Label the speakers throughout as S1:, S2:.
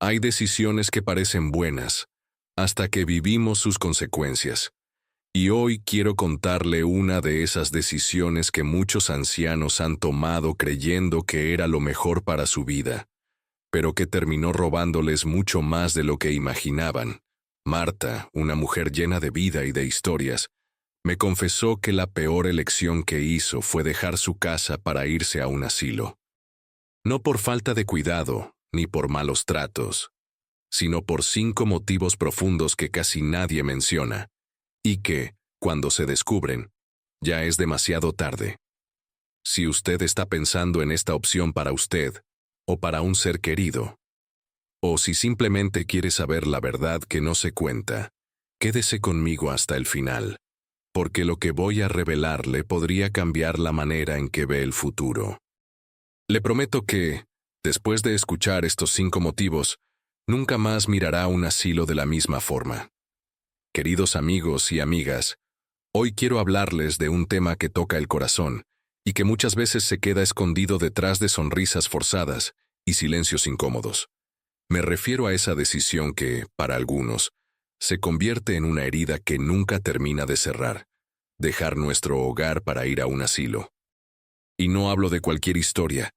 S1: Hay decisiones que parecen buenas, hasta que vivimos sus consecuencias. Y hoy quiero contarle una de esas decisiones que muchos ancianos han tomado creyendo que era lo mejor para su vida, pero que terminó robándoles mucho más de lo que imaginaban. Marta, una mujer llena de vida y de historias, me confesó que la peor elección que hizo fue dejar su casa para irse a un asilo. No por falta de cuidado, ni por malos tratos, sino por 5 motivos profundos que casi nadie menciona, y que, cuando se descubren, ya es demasiado tarde. Si usted está pensando en esta opción para usted, o para un ser querido, o si simplemente quiere saber la verdad que no se cuenta, quédese conmigo hasta el final, porque lo que voy a revelarle podría cambiar la manera en que ve el futuro. Le prometo que, después de escuchar estos 5 motivos, nunca más mirará un asilo de la misma forma. Queridos amigos y amigas, hoy quiero hablarles de un tema que toca el corazón y que muchas veces se queda escondido detrás de sonrisas forzadas y silencios incómodos. Me refiero a esa decisión que, para algunos, se convierte en una herida que nunca termina de cerrar: dejar nuestro hogar para ir a un asilo. Y no hablo de cualquier historia,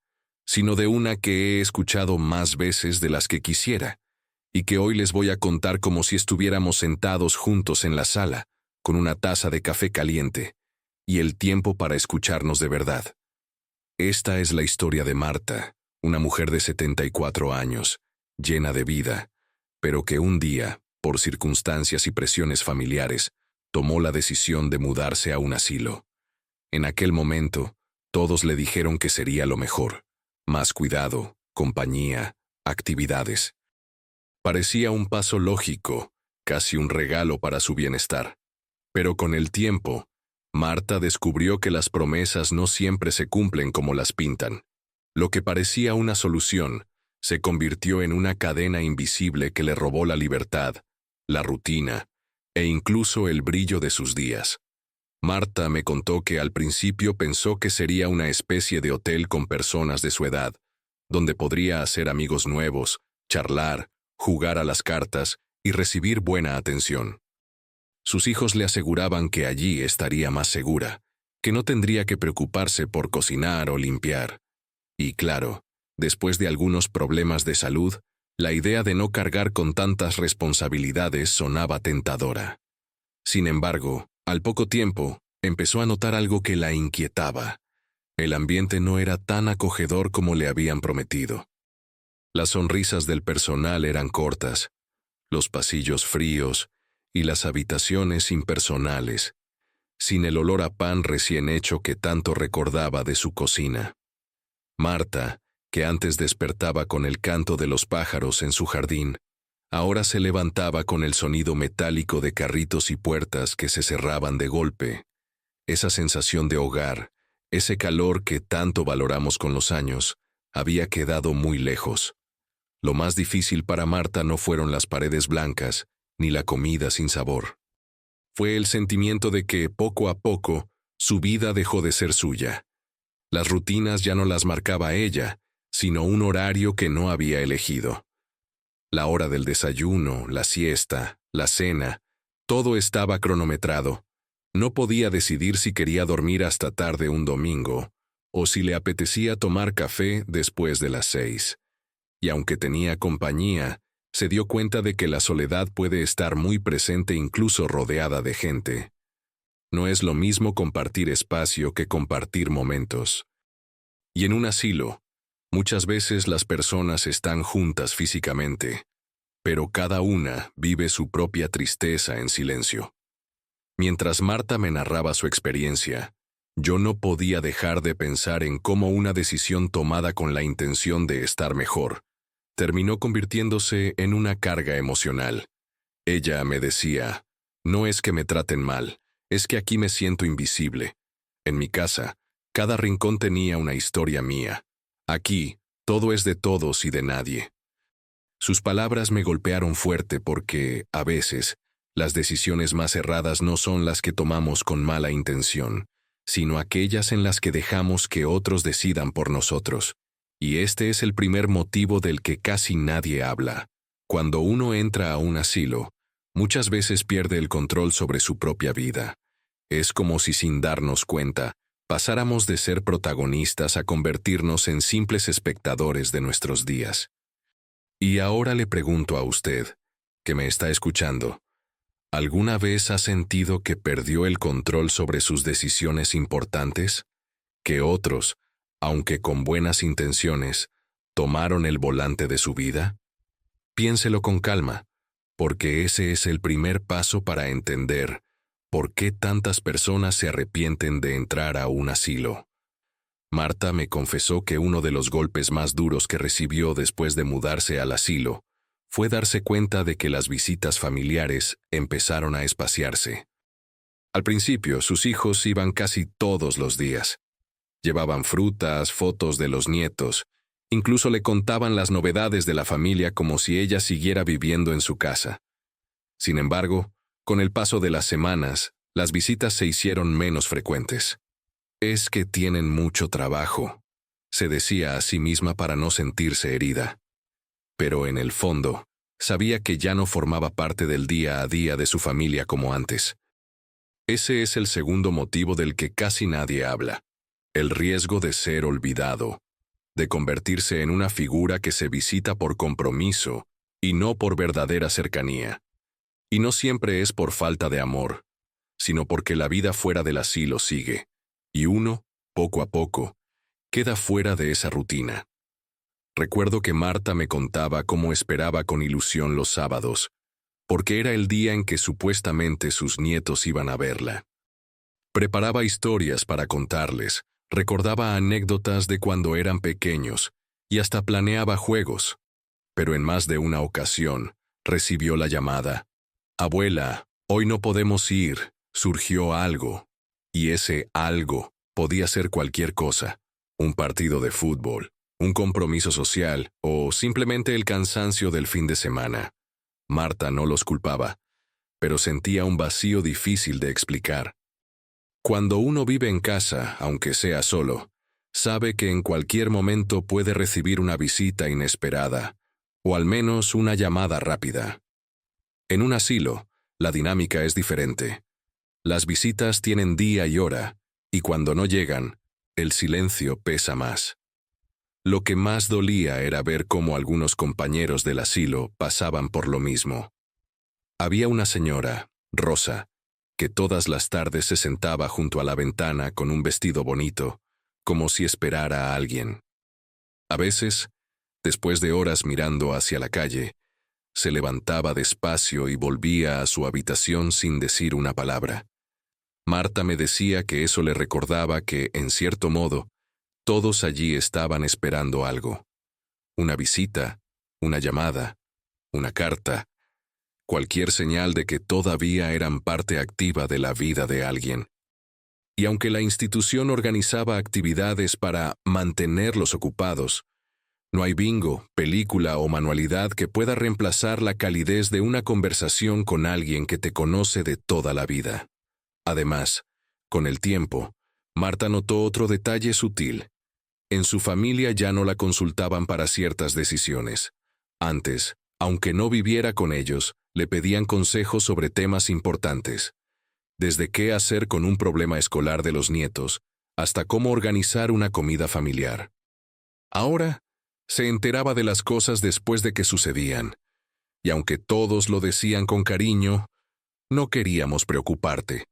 S1: sino de una que he escuchado más veces de las que quisiera, y que hoy les voy a contar como si estuviéramos sentados juntos en la sala, con una taza de café caliente, y el tiempo para escucharnos de verdad. Esta es la historia de Marta, una mujer de 74 años, llena de vida, pero que un día, por circunstancias y presiones familiares, tomó la decisión de mudarse a un asilo. En aquel momento, todos le dijeron que sería lo mejor: más cuidado, compañía, actividades. Parecía un paso lógico, casi un regalo para su bienestar. Pero con el tiempo, Marta descubrió que las promesas no siempre se cumplen como las pintan. Lo que parecía una solución se convirtió en una cadena invisible que le robó la libertad, la rutina e incluso el brillo de sus días. Marta me contó que al principio pensó que sería una especie de hotel con personas de su edad, donde podría hacer amigos nuevos, charlar, jugar a las cartas y recibir buena atención. Sus hijos le aseguraban que allí estaría más segura, que no tendría que preocuparse por cocinar o limpiar. Y claro, después de algunos problemas de salud, la idea de no cargar con tantas responsabilidades sonaba tentadora. Sin embargo, al poco tiempo, empezó a notar algo que la inquietaba. El ambiente no era tan acogedor como le habían prometido. Las sonrisas del personal eran cortas, los pasillos fríos y las habitaciones impersonales, sin el olor a pan recién hecho que tanto recordaba de su cocina. Marta, que antes despertaba con el canto de los pájaros en su jardín, ahora se levantaba con el sonido metálico de carritos y puertas que se cerraban de golpe. Esa sensación de hogar, ese calor que tanto valoramos con los años, había quedado muy lejos. Lo más difícil para Marta no fueron las paredes blancas, ni la comida sin sabor. Fue el sentimiento de que, poco a poco, su vida dejó de ser suya. Las rutinas ya no las marcaba ella, sino un horario que no había elegido. La hora del desayuno, la siesta, la cena, todo estaba cronometrado. No podía decidir si quería dormir hasta tarde un domingo, o si le apetecía tomar café después de las 6. Y aunque tenía compañía, se dio cuenta de que la soledad puede estar muy presente incluso rodeada de gente. No es lo mismo compartir espacio que compartir momentos. Y en un asilo, muchas veces las personas están juntas físicamente, pero cada una vive su propia tristeza en silencio. Mientras Marta me narraba su experiencia, yo no podía dejar de pensar en cómo una decisión tomada con la intención de estar mejor terminó convirtiéndose en una carga emocional. Ella me decía: no es que me traten mal, es que aquí me siento invisible. En mi casa, cada rincón tenía una historia mía. Aquí, todo es de todos y de nadie. Sus palabras me golpearon fuerte porque, a veces, las decisiones más erradas no son las que tomamos con mala intención, sino aquellas en las que dejamos que otros decidan por nosotros. Y este es el primer motivo del que casi nadie habla: Cuando uno entra a un asilo, muchas veces pierde el control sobre su propia vida. Es como si sin darnos cuenta, pasáramos de ser protagonistas a convertirnos en simples espectadores de nuestros días. Y ahora le pregunto a usted, que me está escuchando, ¿alguna vez ha sentido que perdió el control sobre sus decisiones importantes? ¿Que otros, aunque con buenas intenciones, tomaron el volante de su vida? Piénselo con calma, porque ese es el primer paso para entender por qué tantas personas se arrepienten de entrar a un asilo. Marta me confesó que uno de los golpes más duros que recibió después de mudarse al asilo fue darse cuenta de que las visitas familiares empezaron a espaciarse. Al principio, sus hijos iban casi todos los días. Llevaban frutas, fotos de los nietos, incluso le contaban las novedades de la familia como si ella siguiera viviendo en su casa. Sin embargo, con el paso de las semanas, las visitas se hicieron menos frecuentes. Es que tienen mucho trabajo, se decía a sí misma para no sentirse herida. Pero en el fondo, sabía que ya no formaba parte del día a día de su familia como antes. Ese es el segundo motivo del que casi nadie habla: el riesgo de ser olvidado, de convertirse en una figura que se visita por compromiso y no por verdadera cercanía. Y no siempre es por falta de amor, sino porque la vida fuera del asilo sigue, y uno, poco a poco, queda fuera de esa rutina. Recuerdo que Marta me contaba cómo esperaba con ilusión los sábados, porque era el día en que supuestamente sus nietos iban a verla. Preparaba historias para contarles, recordaba anécdotas de cuando eran pequeños, y hasta planeaba juegos. Pero en más de una ocasión, recibió la llamada: «Abuela, hoy no podemos ir, surgió algo». Y ese algo podía ser cualquier cosa: un partido de fútbol, un compromiso social o simplemente el cansancio del fin de semana. Marta no los culpaba, pero sentía un vacío difícil de explicar. Cuando uno vive en casa, aunque sea solo, sabe que en cualquier momento puede recibir una visita inesperada, o al menos una llamada rápida. En un asilo, la dinámica es diferente. Las visitas tienen día y hora, y cuando no llegan, el silencio pesa más. Lo que más dolía era ver cómo algunos compañeros del asilo pasaban por lo mismo. Había una señora, Rosa, que todas las tardes se sentaba junto a la ventana con un vestido bonito, como si esperara a alguien. A veces, después de horas mirando hacia la calle, se levantaba despacio y volvía a su habitación sin decir una palabra. Marta me decía que eso le recordaba que, en cierto modo, todos allí estaban esperando algo. Una visita, una llamada, una carta, cualquier señal de que todavía eran parte activa de la vida de alguien. Y aunque la institución organizaba actividades para mantenerlos ocupados, no hay bingo, película o manualidad que pueda reemplazar la calidez de una conversación con alguien que te conoce de toda la vida. Además, con el tiempo, Marta notó otro detalle sutil. En su familia ya no la consultaban para ciertas decisiones. Antes, aunque no viviera con ellos, le pedían consejos sobre temas importantes. Desde qué hacer con un problema escolar de los nietos, hasta cómo organizar una comida familiar. Ahora, se enteraba de las cosas después de que sucedían, y aunque todos lo decían con cariño, no queríamos preocuparte.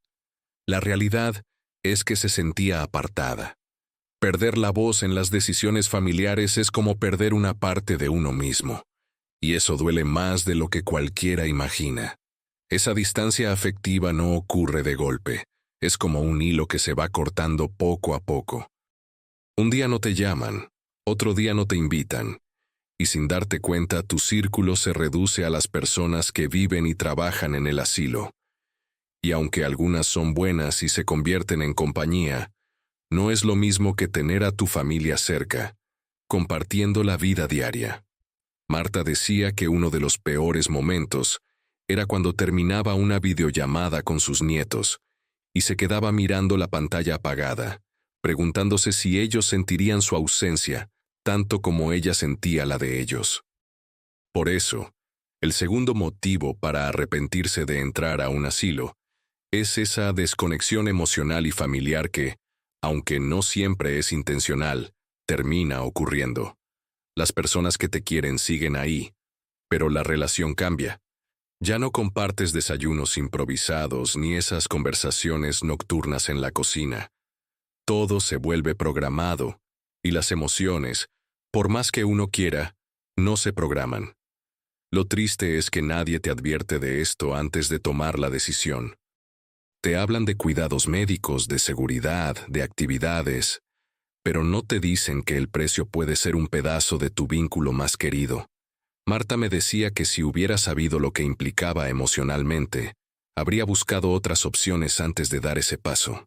S1: La realidad es que se sentía apartada. Perder la voz en las decisiones familiares es como perder una parte de uno mismo, y eso duele más de lo que cualquiera imagina. Esa distancia afectiva no ocurre de golpe, es como un hilo que se va cortando poco a poco. Un día no te llaman, otro día no te invitan, y sin darte cuenta tu círculo se reduce a las personas que viven y trabajan en el asilo. Y aunque algunas son buenas y se convierten en compañía, no es lo mismo que tener a tu familia cerca, compartiendo la vida diaria. Marta decía que uno de los peores momentos era cuando terminaba una videollamada con sus nietos y se quedaba mirando la pantalla apagada, preguntándose si ellos sentirían su ausencia tanto como ella sentía la de ellos. Por eso, El segundo motivo para arrepentirse de entrar a un asilo es esa desconexión emocional y familiar que, aunque no siempre es intencional, termina ocurriendo. Las personas que te quieren siguen ahí, pero la relación cambia. Ya no compartes desayunos improvisados ni esas conversaciones nocturnas en la cocina. Todo se vuelve programado, y las emociones, por más que uno quiera, no se programan. Lo triste es que nadie te advierte de esto antes de tomar la decisión. Te hablan de cuidados médicos, de seguridad, de actividades, pero no te dicen que el precio puede ser un pedazo de tu vínculo más querido. Marta me decía que si hubiera sabido lo que implicaba emocionalmente, habría buscado otras opciones antes de dar ese paso.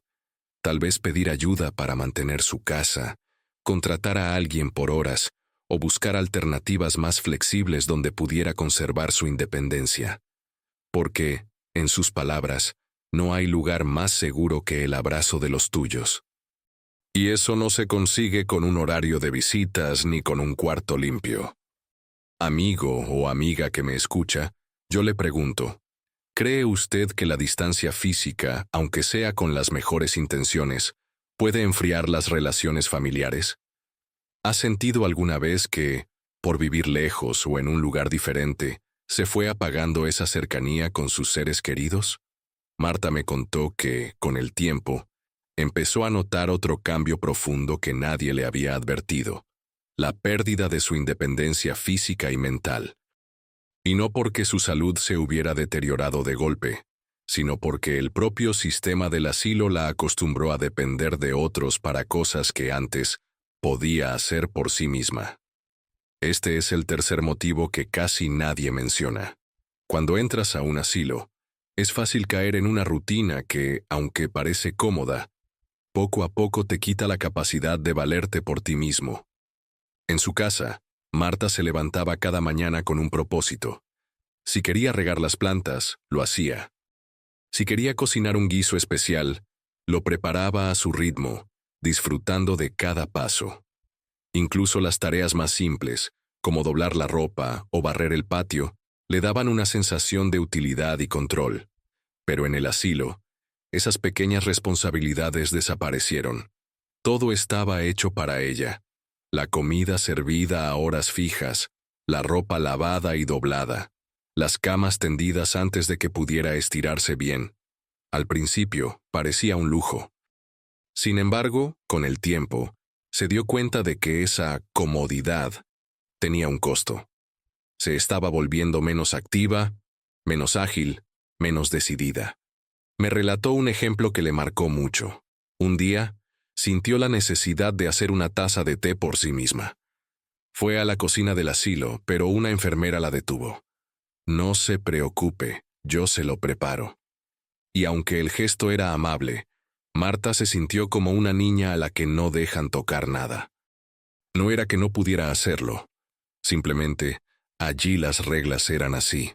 S1: Tal vez pedir ayuda para mantener su casa, contratar a alguien por horas o buscar alternativas más flexibles donde pudiera conservar su independencia. Porque, en sus palabras, no hay lugar más seguro que el abrazo de los tuyos. Y eso no se consigue con un horario de visitas ni con un cuarto limpio. Amigo o amiga que me escucha, yo le pregunto, ¿cree usted que la distancia física, aunque sea con las mejores intenciones, puede enfriar las relaciones familiares? ¿Ha sentido alguna vez que, por vivir lejos o en un lugar diferente, se fue apagando esa cercanía con sus seres queridos? Marta me contó que, con el tiempo, empezó a notar otro cambio profundo que nadie le había advertido: la pérdida de su independencia física y mental. Y no porque su salud se hubiera deteriorado de golpe, sino porque el propio sistema del asilo la acostumbró a depender de otros para cosas que antes podía hacer por sí misma. Este es el tercer motivo que casi nadie menciona. Cuando entras a un asilo, es fácil caer en una rutina que, aunque parece cómoda, poco a poco te quita la capacidad de valerte por ti mismo. En su casa, Marta se levantaba cada mañana con un propósito. Si quería regar las plantas, lo hacía. Si quería cocinar un guiso especial, lo preparaba a su ritmo, disfrutando de cada paso. Incluso las tareas más simples, como doblar la ropa o barrer el patio, le daban una sensación de utilidad y control. Pero en el asilo, esas pequeñas responsabilidades desaparecieron. Todo estaba hecho para ella. La comida servida a horas fijas, la ropa lavada y doblada, las camas tendidas antes de que pudiera estirarse bien. Al principio, parecía un lujo. Sin embargo, con el tiempo, se dio cuenta de que esa comodidad tenía un costo. Se estaba volviendo menos activa, menos ágil, menos decidida. Me relató un ejemplo que le marcó mucho. Un día, sintió la necesidad de hacer una taza de té por sí misma. Fue a la cocina del asilo, pero una enfermera la detuvo. No se preocupe, yo se lo preparo. Y aunque el gesto era amable, Marta se sintió como una niña a la que no dejan tocar nada. No era que no pudiera hacerlo. Simplemente, allí las reglas eran así.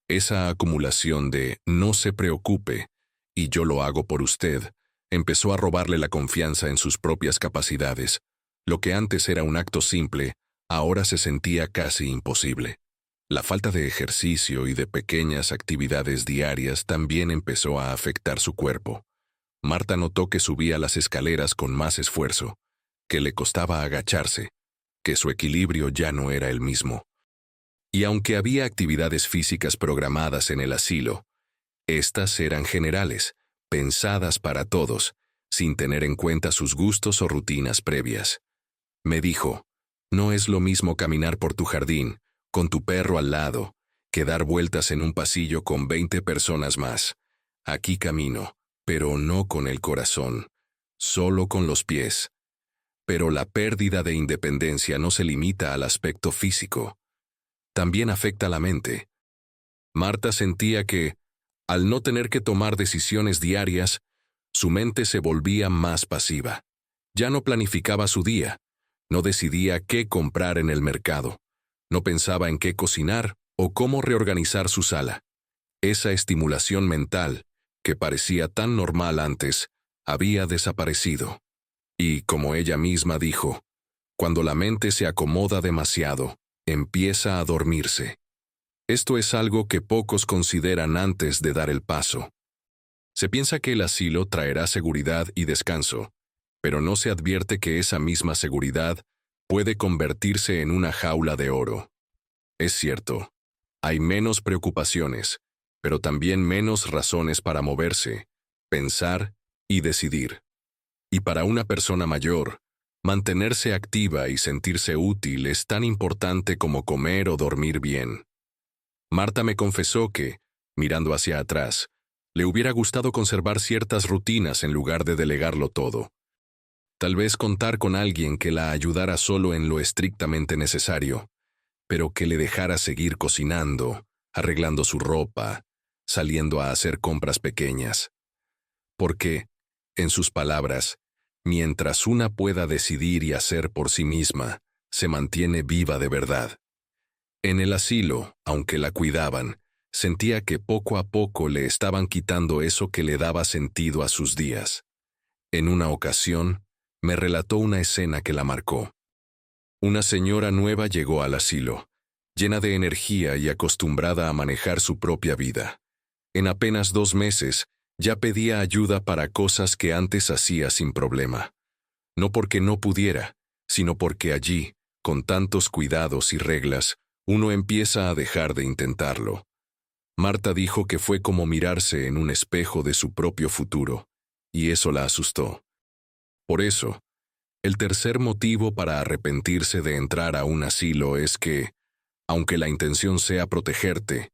S1: Esa acumulación de no se preocupe y yo lo hago por usted empezó a robarle la confianza en sus propias capacidades. Lo que antes era un acto simple, ahora se sentía casi imposible. La falta de ejercicio y de pequeñas actividades diarias también empezó a afectar su cuerpo. Marta notó que subía las escaleras con más esfuerzo, que le costaba agacharse, que su equilibrio ya no era el mismo. Y aunque había actividades físicas programadas en el asilo, estas eran generales, pensadas para todos, sin tener en cuenta sus gustos o rutinas previas. Me dijo, no es lo mismo caminar por tu jardín, con tu perro al lado, que dar vueltas en un pasillo con 20 personas más. Aquí camino, pero no con el corazón, solo con los pies. Pero la pérdida de independencia no se limita al aspecto físico. También afecta la mente. Marta sentía que, al no tener que tomar decisiones diarias, su mente se volvía más pasiva. Ya no planificaba su día, no decidía qué comprar en el mercado, no pensaba en qué cocinar o cómo reorganizar su sala. Esa estimulación mental, que parecía tan normal antes, había desaparecido. Y, como ella misma dijo, cuando la mente se acomoda demasiado, empieza a dormirse. Esto es algo que pocos consideran antes de dar el paso. Se piensa que el asilo traerá seguridad y descanso, pero no se advierte que esa misma seguridad puede convertirse en una jaula de oro. Es cierto, hay menos preocupaciones, pero también menos razones para moverse, pensar y decidir. Y para una persona mayor, mantenerse activa y sentirse útil es tan importante como comer o dormir bien. Marta me confesó que, mirando hacia atrás, le hubiera gustado conservar ciertas rutinas en lugar de delegarlo todo. Tal vez contar con alguien que la ayudara solo en lo estrictamente necesario, pero que le dejara seguir cocinando, arreglando su ropa, saliendo a hacer compras pequeñas. Porque, en sus palabras, mientras una pueda decidir y hacer por sí misma, se mantiene viva de verdad. En el asilo, aunque la cuidaban, sentía que poco a poco le estaban quitando eso que le daba sentido a sus días. En una ocasión, me relató una escena que la marcó. Una señora nueva llegó al asilo, llena de energía y acostumbrada a manejar su propia vida. En apenas 2 meses, ya pedía ayuda para cosas que antes hacía sin problema. No porque no pudiera, sino porque allí, con tantos cuidados y reglas, uno empieza a dejar de intentarlo. Marta dijo que fue como mirarse en un espejo de su propio futuro, y eso la asustó. Por eso, el tercer motivo para arrepentirse de entrar a un asilo es que, aunque la intención sea protegerte,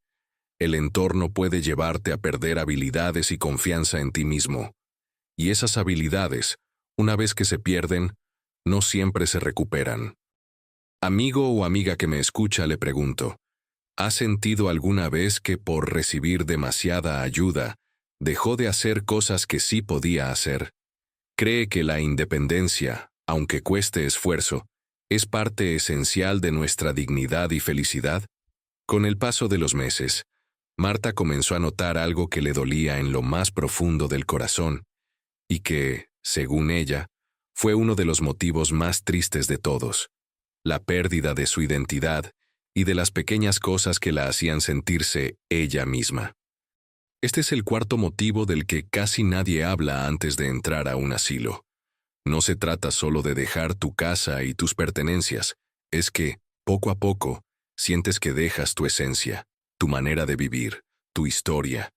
S1: el entorno puede llevarte a perder habilidades y confianza en ti mismo. Y esas habilidades, una vez que se pierden, no siempre se recuperan. Amigo o amiga que me escucha, le pregunto, ¿has sentido alguna vez que por recibir demasiada ayuda, dejó de hacer cosas que sí podía hacer? ¿Cree que la independencia, aunque cueste esfuerzo, es parte esencial de nuestra dignidad y felicidad? Con el paso de los meses, Marta comenzó a notar algo que le dolía en lo más profundo del corazón, y que, según ella, fue uno de los motivos más tristes de todos: la pérdida de su identidad y de las pequeñas cosas que la hacían sentirse ella misma. Este es el cuarto motivo del que casi nadie habla antes de entrar a un asilo. No se trata solo de dejar tu casa y tus pertenencias, es que, poco a poco, sientes que dejas tu esencia, tu manera de vivir, tu historia.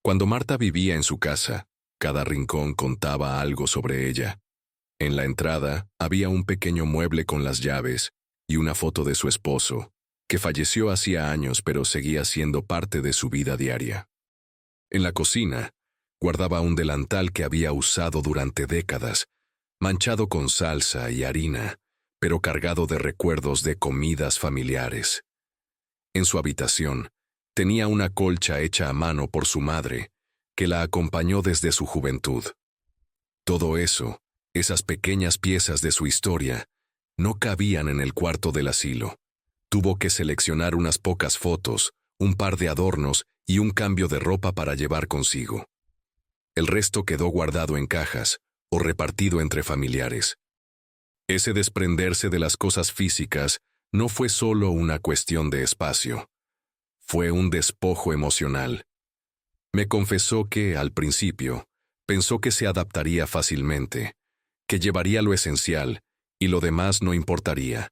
S1: Cuando Marta vivía en su casa, cada rincón contaba algo sobre ella. En la entrada había un pequeño mueble con las llaves y una foto de su esposo, que falleció hacía años pero seguía siendo parte de su vida diaria. En la cocina, guardaba un delantal que había usado durante décadas, manchado con salsa y harina, pero cargado de recuerdos de comidas familiares. En su habitación, tenía una colcha hecha a mano por su madre, que la acompañó desde su juventud. Todo eso, esas pequeñas piezas de su historia, no cabían en el cuarto del asilo. Tuvo que seleccionar unas pocas fotos, un par de adornos y un cambio de ropa para llevar consigo. El resto quedó guardado en cajas o repartido entre familiares. Ese desprenderse de las cosas físicas no fue solo una cuestión de espacio. Fue un despojo emocional. Me confesó que, al principio, pensó que se adaptaría fácilmente, que llevaría lo esencial y lo demás no importaría.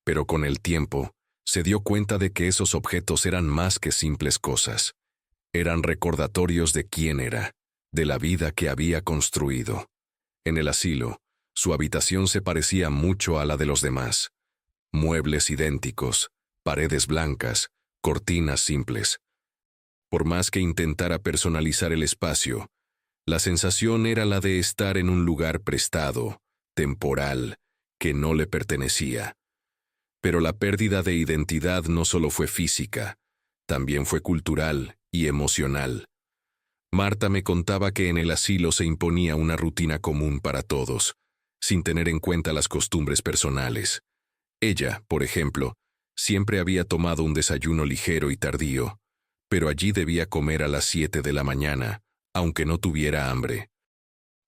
S1: Pero con el tiempo, se dio cuenta de que esos objetos eran más que simples cosas. Eran recordatorios de quién era, de la vida que había construido. En el asilo, su habitación se parecía mucho a la de los demás. Muebles idénticos, paredes blancas, cortinas simples. Por más que intentara personalizar el espacio, la sensación era la de estar en un lugar prestado, temporal, que no le pertenecía. Pero la pérdida de identidad no solo fue física, también fue cultural y emocional. Marta me contaba que en el asilo se imponía una rutina común para todos, sin tener en cuenta las costumbres personales. Ella, por ejemplo, siempre había tomado un desayuno ligero y tardío, pero allí debía comer a las 7 de la mañana, aunque no tuviera hambre.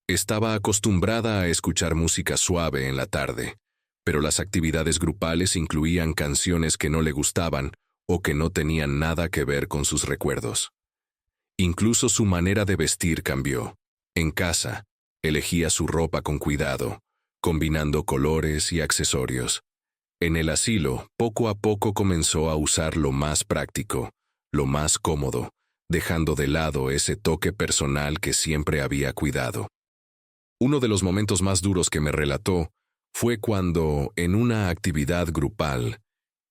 S1: Estaba acostumbrada a escuchar música suave en la tarde, pero las actividades grupales incluían canciones que no le gustaban o que no tenían nada que ver con sus recuerdos. Incluso su manera de vestir cambió. En casa, elegía su ropa con cuidado, combinando colores y accesorios. En el asilo, poco a poco comenzó a usar lo más práctico, lo más cómodo, dejando de lado ese toque personal que siempre había cuidado. Uno de los momentos más duros que me relató fue cuando, en una actividad grupal,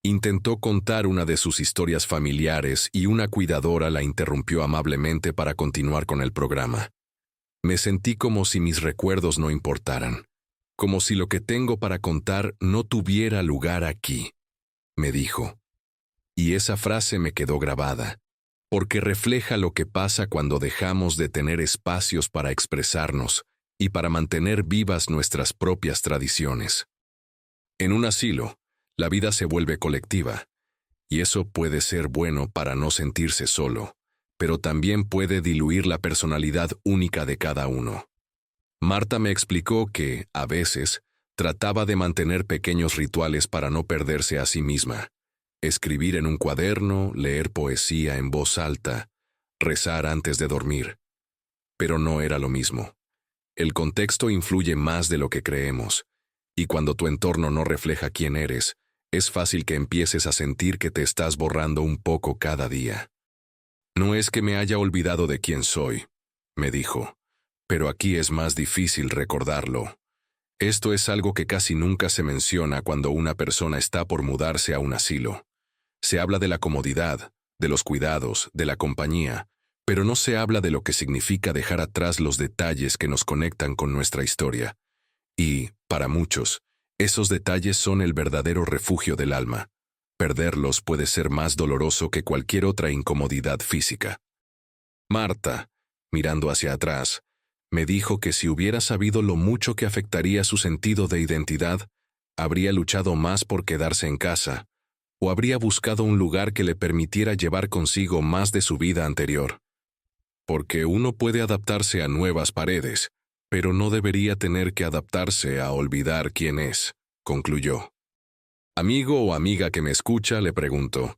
S1: intentó contar una de sus historias familiares y una cuidadora la interrumpió amablemente para continuar con el programa. Me sentí como si mis recuerdos no importaran, como si lo que tengo para contar no tuviera lugar aquí, me dijo. Y esa frase me quedó grabada, porque refleja lo que pasa cuando dejamos de tener espacios para expresarnos y para mantener vivas nuestras propias tradiciones. En un asilo, la vida se vuelve colectiva, y eso puede ser bueno para no sentirse solo, pero también puede diluir la personalidad única de cada uno. Marta me explicó que, a veces, trataba de mantener pequeños rituales para no perderse a sí misma. Escribir en un cuaderno, leer poesía en voz alta, rezar antes de dormir. Pero no era lo mismo. El contexto influye más de lo que creemos, y cuando tu entorno no refleja quién eres, es fácil que empieces a sentir que te estás borrando un poco cada día. No es que me haya olvidado de quién soy, me dijo, pero aquí es más difícil recordarlo. Esto es algo que casi nunca se menciona cuando una persona está por mudarse a un asilo. Se habla de la comodidad, de los cuidados, de la compañía, pero no se habla de lo que significa dejar atrás los detalles que nos conectan con nuestra historia. Y, para muchos, esos detalles son el verdadero refugio del alma. Perderlos puede ser más doloroso que cualquier otra incomodidad física. Marta, mirando hacia atrás, me dijo que si hubiera sabido lo mucho que afectaría su sentido de identidad, habría luchado más por quedarse en casa, o habría buscado un lugar que le permitiera llevar consigo más de su vida anterior. Porque uno puede adaptarse a nuevas paredes, pero no debería tener que adaptarse a olvidar quién es, concluyó. Amigo o amiga que me escucha, le pregunto,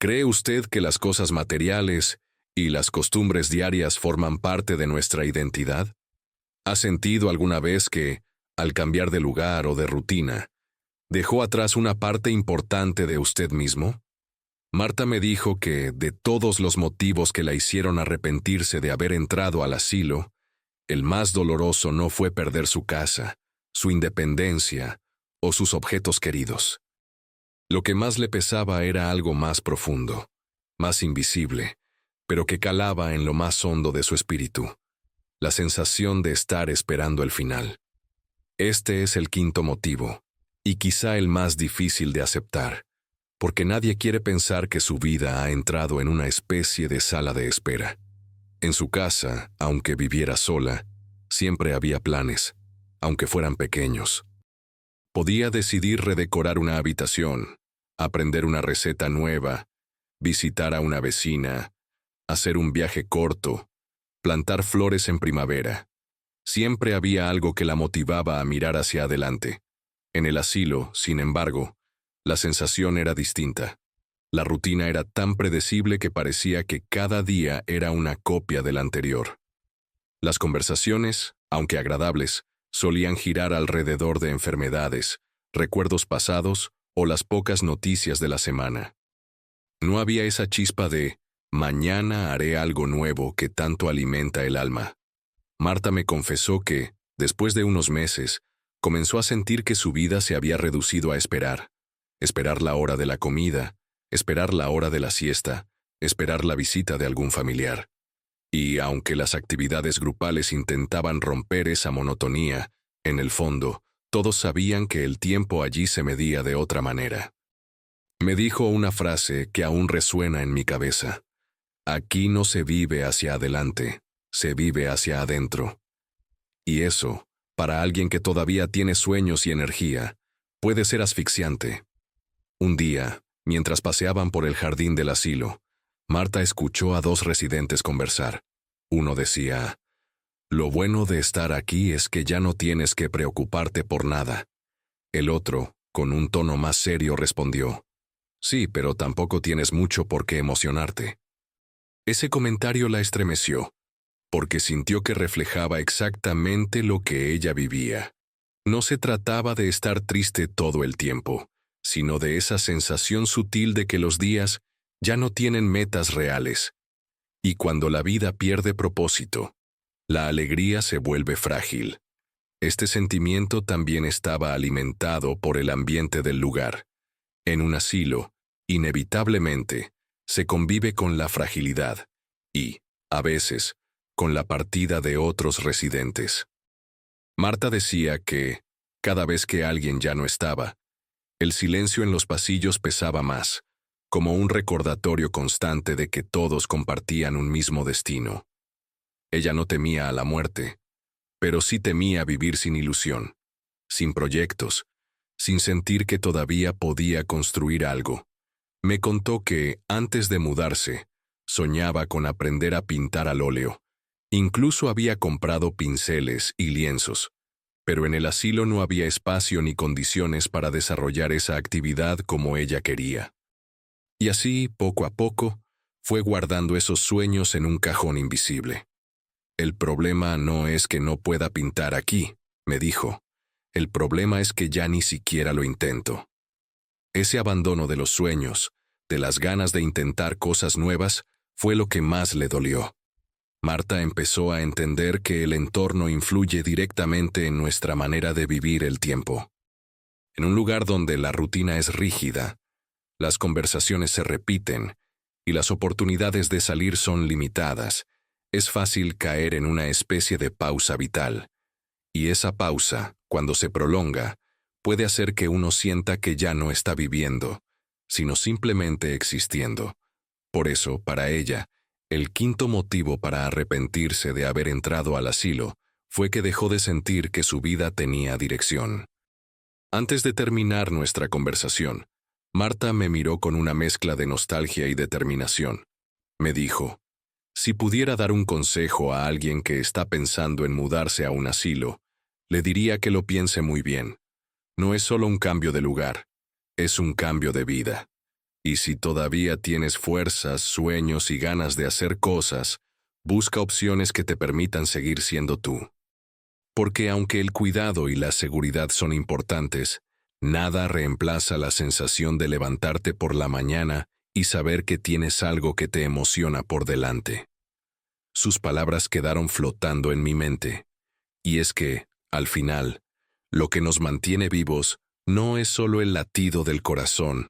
S1: ¿cree usted que las cosas materiales y las costumbres diarias forman parte de nuestra identidad? ¿Ha sentido alguna vez que, al cambiar de lugar o de rutina, dejó atrás una parte importante de usted mismo? Marta me dijo que, de todos los motivos que la hicieron arrepentirse de haber entrado al asilo, el más doloroso no fue perder su casa, su independencia o sus objetos queridos. Lo que más le pesaba era algo más profundo, más invisible, pero que calaba en lo más hondo de su espíritu, la sensación de estar esperando el final. Este es el quinto motivo, y quizá el más difícil de aceptar, porque nadie quiere pensar que su vida ha entrado en una especie de sala de espera. En su casa, aunque viviera sola, siempre había planes, aunque fueran pequeños. Podía decidir redecorar una habitación, aprender una receta nueva, visitar a una vecina, hacer un viaje corto, plantar flores en primavera. Siempre había algo que la motivaba a mirar hacia adelante. En el asilo, sin embargo, la sensación era distinta. La rutina era tan predecible que parecía que cada día era una copia del anterior. Las conversaciones, aunque agradables, solían girar alrededor de enfermedades, recuerdos pasados o las pocas noticias de la semana. No había esa chispa de «mañana haré algo nuevo» que tanto alimenta el alma. Marta me confesó que, después de unos meses, comenzó a sentir que su vida se había reducido a esperar. Esperar la hora de la comida, esperar la hora de la siesta, esperar la visita de algún familiar. Y aunque las actividades grupales intentaban romper esa monotonía, en el fondo, todos sabían que el tiempo allí se medía de otra manera. Me dijo una frase que aún resuena en mi cabeza. Aquí no se vive hacia adelante, se vive hacia adentro. Y eso, para alguien que todavía tiene sueños y energía, puede ser asfixiante. Un día, mientras paseaban por el jardín del asilo, Marta escuchó a dos residentes conversar. Uno decía, «Lo bueno de estar aquí es que ya no tienes que preocuparte por nada». El otro, con un tono más serio, respondió, Sí, pero tampoco tienes mucho por qué emocionarte. Ese comentario la estremeció, porque sintió que reflejaba exactamente lo que ella vivía. No se trataba de estar triste todo el tiempo, sino de esa sensación sutil de que los días ya no tienen metas reales. Y cuando la vida pierde propósito, la alegría se vuelve frágil. Este sentimiento también estaba alimentado por el ambiente del lugar. En un asilo, inevitablemente, se convive con la fragilidad y, a veces, con la partida de otros residentes. Marta decía que, cada vez que alguien ya no estaba, el silencio en los pasillos pesaba más, como un recordatorio constante de que todos compartían un mismo destino. Ella no temía a la muerte, pero sí temía vivir sin ilusión, sin proyectos, sin sentir que todavía podía construir algo. Me contó que, antes de mudarse, soñaba con aprender a pintar al óleo. Incluso había comprado pinceles y lienzos, pero en el asilo no había espacio ni condiciones para desarrollar esa actividad como ella quería. Y así, poco a poco, fue guardando esos sueños en un cajón invisible. El problema no es que no pueda pintar aquí, me dijo. El problema es que ya ni siquiera lo intento. Ese abandono de los sueños, de las ganas de intentar cosas nuevas, fue lo que más le dolió. Marta empezó a entender que el entorno influye directamente en nuestra manera de vivir el tiempo. En un lugar donde la rutina es rígida, las conversaciones se repiten y las oportunidades de salir son limitadas, es fácil caer en una especie de pausa vital. Y esa pausa, cuando se prolonga, puede hacer que uno sienta que ya no está viviendo, sino simplemente existiendo. Por eso, para ella, el quinto motivo para arrepentirse de haber entrado al asilo fue que dejó de sentir que su vida tenía dirección. Antes de terminar nuestra conversación, Marta me miró con una mezcla de nostalgia y determinación. Me dijo, si pudiera dar un consejo a alguien que está pensando en mudarse a un asilo, le diría que lo piense muy bien. No es solo un cambio de lugar, es un cambio de vida. Y si todavía tienes fuerzas, sueños y ganas de hacer cosas, busca opciones que te permitan seguir siendo tú. Porque aunque el cuidado y la seguridad son importantes, nada reemplaza la sensación de levantarte por la mañana y saber que tienes algo que te emociona por delante. Sus palabras quedaron flotando en mi mente. Y es que, al final, lo que nos mantiene vivos no es solo el latido del corazón,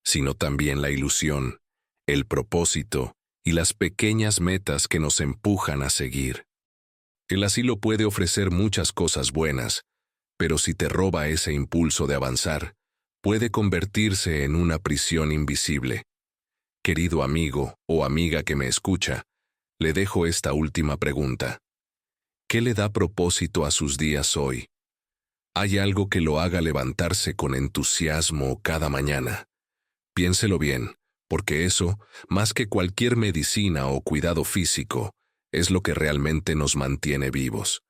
S1: sino también la ilusión, el propósito y las pequeñas metas que nos empujan a seguir. El asilo puede ofrecer muchas cosas buenas, pero si te roba ese impulso de avanzar, puede convertirse en una prisión invisible. Querido amigo o amiga que me escucha, le dejo esta última pregunta. ¿Qué le da propósito a sus días hoy? ¿Hay algo que lo haga levantarse con entusiasmo cada mañana? Piénselo bien, porque eso, más que cualquier medicina o cuidado físico, es lo que realmente nos mantiene vivos.